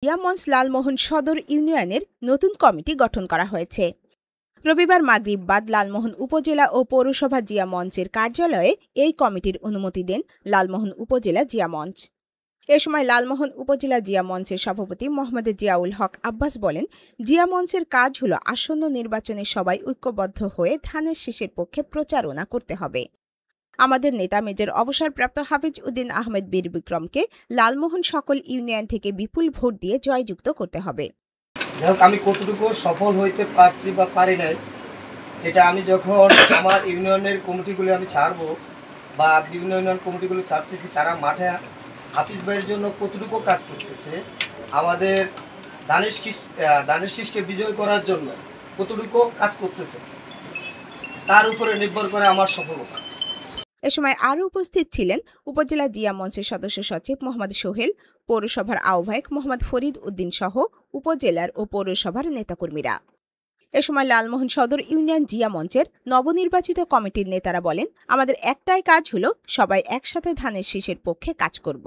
জিয়া মঞ্চ লালমোহন সদর ইউনিয়নের নতুন কমিটি গঠন করা হয়েছে। রবিবার মাগরিব বাদ লালমোহন উপজেলা ও পৌরসভা জিয়া মঞ্চের কার্যালয়ে এই কমিটির অনুমতি দেন লালমোহন উপজেলা জিয়া মঞ্চ। এ সময় লালমোহন উপজেলা জিয়া মঞ্চের সভাপতি মোহাম্মদ জিয়াউল হক আব্বাস বলেন, জিয়া মঞ্চের কাজ হল আসন্ন নির্বাচনে সবাই ঐক্যবদ্ধ হয়ে ধানের শীষের পক্ষে প্রচারণা করতে হবে। আমাদের নেতা মেজর অবসরপ্রাপ্ত হাফিজ উদ্দিন আহমেদ বীর বিক্রমকে লালমোহন সকল ইউনিয়ন থেকে বিপুল ভোট দিয়ে জয়যুক্ত করতে হবে। আমি কতটুকু সফল হইতে পারছি বা পারি নাই, এটা আমি যখন আমার ইউনিয়নের কমিটিগুলি আমি ছাড়বো বা বিভিন্ন ইউনিয়ন কমিটিগুলো ছাড়তেছি, তারা মাঠে হাফিজ ভাইয়ের জন্য কতটুকু কাজ করতেছে, আমাদের ধানের শীষকে বিজয় করার জন্য কতটুকু কাজ করতেছে, তার উপরে নির্ভর করে আমার সফলতা। এ সময় আরও উপস্থিত ছিলেন উপজেলা জিয়া মঞ্চের সদস্য সচিব মোহাম্মদ সোহেল, পৌরসভার আহ্বায়ক মোহাম্মদ ফরিদ উদ্দিন সহ উপজেলার ও পৌরসভার নেতাকর্মীরা। এ সময় লালমোহন সদর ইউনিয়ন জিয়া মঞ্চের নবনির্বাচিত কমিটির নেতারা বলেন, আমাদের একটাই কাজ হলো সবাই একসাথে ধানের শীষের পক্ষে কাজ করব।